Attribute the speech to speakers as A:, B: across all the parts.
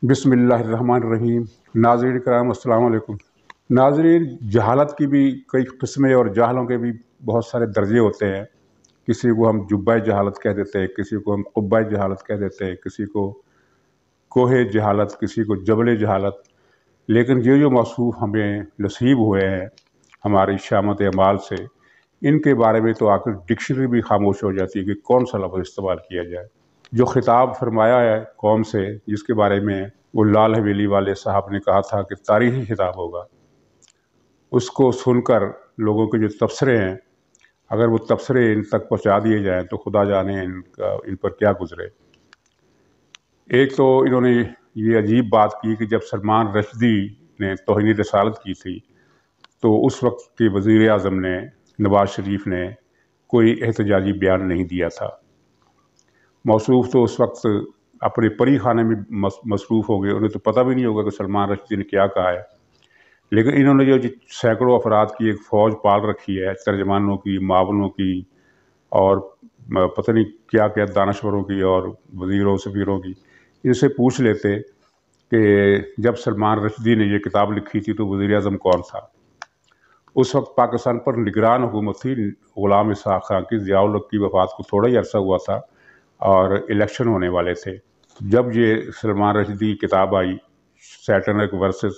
A: بسم اللہ الرحمن الرحیم۔ ناظرین کرام السلام علیکم۔ ناظرین، جہالت کی بھی کئی قسمیں اور جاہلوں کے بھی بہت سارے درجے ہوتے ہیں۔ کسی کو ہم جبہ جہالت کہہ دیتے ہیں، کسی کو ہم قبہ جہالت کہہ دیتے ہیں، کسی کو کوہ جہالت، کسی کو جبل جہالت۔ لیکن یہ جو موصوف ہمیں نصیب ہوئے ہیں ہماری شامت اعمال سے، ان کے بارے میں تو آخر ڈکشنری بھی خاموش ہو جاتی ہے کہ کون سا لفظ استعمال کیا جائے۔ جو خطاب فرمایا ہے قوم سے، جس کے بارے میں وہ لال حویلی والے صاحب نے کہا تھا کہ تاریخی خطاب ہوگا، اس کو سن کر لوگوں کے جو تبصرے ہیں، اگر وہ تبصرے ان تک پہنچا دیے جائیں تو خدا جانے ان پر کیا گزرے۔ ایک تو انہوں نے یہ عجیب بات کی کہ جب سلمان رشدی نے توہین رسالت کی تھی تو اس وقت کے وزیر اعظم نے، نواز شریف نے، کوئی احتجاجی بیان نہیں دیا تھا۔ موصوف تو اس وقت اپنے پری خانے میں مصروف ہو گئے، انہیں تو پتہ بھی نہیں ہوگا کہ سلمان رشدی نے کیا کہا ہے۔ لیکن انہوں نے جو سینکڑوں افراد کی ایک فوج پال رکھی ہے، ترجمانوں کی، معاونوں کی، اور پتہ نہیں کیا کیا دانشوروں کی اور وزیروں سفیروں کی، ان سے پوچھ لیتے کہ جب سلمان رشدی نے یہ کتاب لکھی تھی تو وزیر اعظم کون تھا۔ اس وقت پاکستان پر نگران حکومت تھی غلام اسحاق خان کی۔ ضیاء الحق کی وفات کو تھوڑا ہی عرصہ ہوا تھا اور الیکشن ہونے والے تھے۔ جب یہ سلمان رشدی کی کتاب آئی سیٹنک ورسز،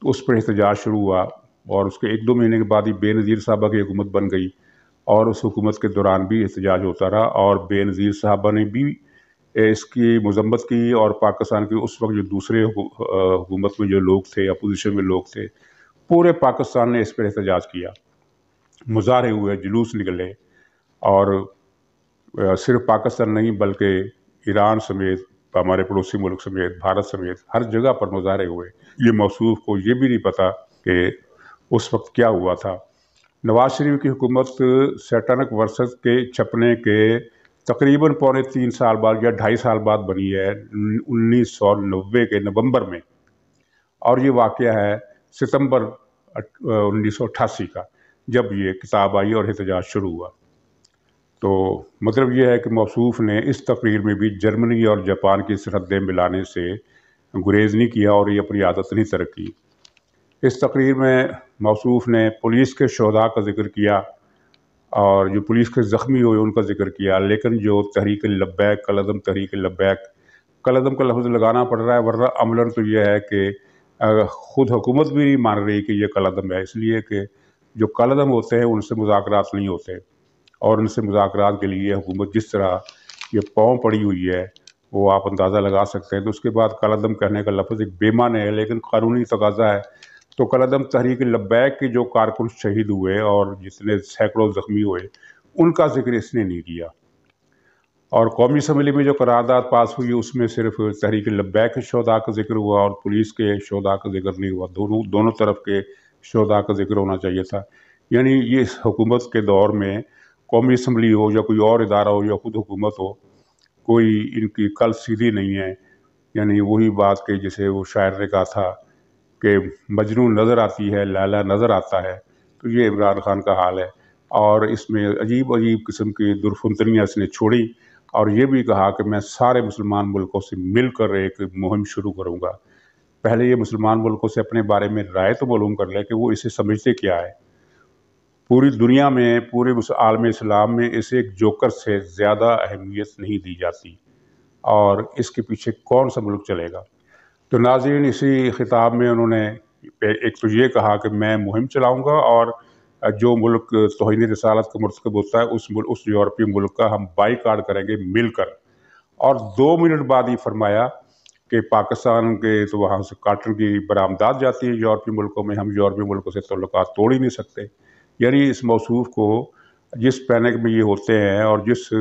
A: تو اس پر احتجاج شروع ہوا، اور اس کے 1-2 مہینے کے بعد ہی بے نظیر صاحبہ کی حکومت بن گئی، اور اس حکومت کے دوران بھی احتجاج ہوتا رہا، اور بے نظیر صاحبہ نے بھی اس کی مذمت کی، اور پاکستان کے اس وقت جو دوسرے حکومت میں جو لوگ تھے، اپوزیشن میں لوگ تھے، پورے پاکستان نے اس پر احتجاج کیا، مظاہرے ہوئے، جلوس نکلے، اور صرف پاکستان نہیں بلکہ ایران سمیت، ہمارے پڑوسی ملک سمیت، بھارت سمیت ہر جگہ پر مظاہرے ہوئے۔ یہ موصوف کو یہ بھی نہیں پتہ کہ اس وقت کیا ہوا تھا۔ نواز شریف کی حکومت سیٹنک ورسز کے چھپنے کے تقریباً 3.25 سال بعد یا 2.5 سال بعد بنی ہے، 1990 کے نومبر میں، اور یہ واقعہ ہے ستمبر 1988 کا، جب یہ کتاب آئی اور احتجاج شروع ہوا۔ تو مطلب یہ ہے کہ موصوف نے اس تقریر میں بھی جرمنی اور جاپان کی سرحدیں ملانے سے گریز نہیں کیا، اور یہ اپنی عادت نہیں ترک کی۔ اس تقریر میں موصوف نے پولیس کے شہداء کا ذکر کیا، اور جو پولیس کے زخمی ہوئے ان کا ذکر کیا، لیکن جو تحریک لبیک، کالعدم تحریک لبیک، کالعدم کا لفظ لگانا پڑ رہا ہے، ورنہ عملاً تو یہ ہے کہ خود حکومت بھی نہیں مان رہی کہ یہ کالعدم ہے، اس لیے کہ جو کالعدم ہوتے ہیں ان سے مذاکرات نہیں ہوتے، اور ان سے مذاکرات کے لیے حکومت جس طرح یہ پاؤں پڑی ہوئی ہے وہ آپ اندازہ لگا سکتے ہیں۔ تو اس کے بعد کالعدم کہنے کا لفظ ایک بے معنی ہے، لیکن قانونی تقاضا ہے۔ تو کالعدم تحریک لبیک کے جو کارکن شہید ہوئے اور جتنے سینکڑوں زخمی ہوئے، ان کا ذکر اس نے نہیں کیا، اور قومی اسمبلی میں جو قرارداد پاس ہوئی اس میں صرف تحریک لبیک کے شہداء کا ذکر ہوا اور پولیس کے شہداء کا ذکر نہیں ہوا۔ دونوں طرف کے شہداء کا ذکر ہونا چاہیے تھا۔ یعنی یہ اس حکومت کے دور میں قومی اسمبلی ہو یا کوئی اور ادارہ ہو یا خود حکومت ہو، کوئی ان کی کل سیدھی نہیں ہے۔ یعنی وہی بات کہ جسے وہ شاعر نے کہا تھا کہ مجنون نظر آتی ہے، لیلا نظر آتا ہے، تو یہ عمران خان کا حال ہے۔ اور اس میں عجیب عجیب قسم کی درفنتنیاں اس نے چھوڑی، اور یہ بھی کہا کہ میں سارے مسلمان ملکوں سے مل کر ایک مہم شروع کروں گا۔ پہلے یہ مسلمان ملکوں سے اپنے بارے میں رائے تو معلوم کر لے کہ وہ اسے سمجھتے کیا ہے۔ پوری دنیا میں، پورے عالم اسلام میں اسے ایک جوکر سے زیادہ اہمیت نہیں دی جاتی، اور اس کے پیچھے کون سا ملک چلے گا۔ تو ناظرین، اسی خطاب میں انہوں نے ایک تو یہ کہا کہ میں مہم چلاؤں گا، اور جو ملک توہین رسالت کا مرتکب ہوتا ہے اس یورپی ملک کا ہم بائیکاٹ کریں گے مل کر۔ اور 2 منٹ بعد ہی فرمایا کہ پاکستان کے تو وہاں سے کاٹن کی برآمدات جاتی ہے یورپی ملکوں میں، ہم یورپی ملکوں سے تعلقات توڑ ہی نہیں سکتے۔ یعنی اس موصوف کو جس پینک میں یہ ہوتے ہیں اور جس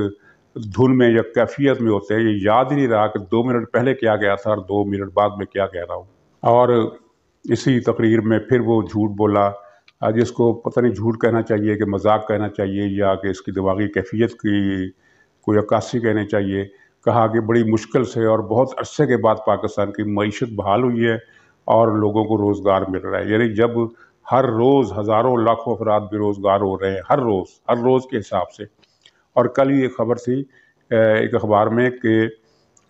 A: دھن میں یا کیفیت میں ہوتے ہیں، یہ یاد ہی نہیں رہا کہ 2 منٹ پہلے کیا گیا تھا اور 2 منٹ بعد میں کیا کہہ رہا ہوں۔ اور اسی تقریر میں پھر وہ جھوٹ بولا، جس کو پتہ نہیں جھوٹ کہنا چاہیے کہ مذاق کہنا چاہیے، یا کہ اس کی دماغی کیفیت کی کوئی عکاسی کہنے چاہیے۔ کہا کہ بڑی مشکل سے اور بہت عرصے کے بعد پاکستان کی معیشت بحال ہوئی ہے اور لوگوں کو روزگار مل رہا ہے۔ یعنی جب ہر روز ہزاروں لاکھوں افراد بے روزگار ہو رہے ہیں، ہر روز کے حساب سے۔ اور کل ہی ایک خبر تھی ایک اخبار میں کہ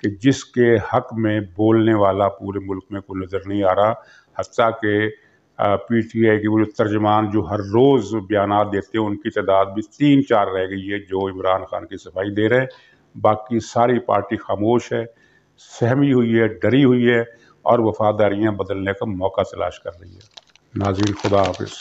A: کہ جس کے حق میں بولنے والا پورے ملک میں کوئی نظر نہیں آ رہا، حتیٰ کہ پی ٹی آئی کے وہ جو ترجمان جو ہر روز بیانات دیتے ہیں ان کی تعداد بھی 3-4 رہ گئی ہے جو عمران خان کی صفائی دے رہے ہیں۔ باقی ساری پارٹی خاموش ہے، سہمی ہوئی ہے، ڈری ہوئی ہے اور وفاداریاں بدلنے کا موقع تلاش کر رہی ہے۔ ناظرین، خدا حافظ۔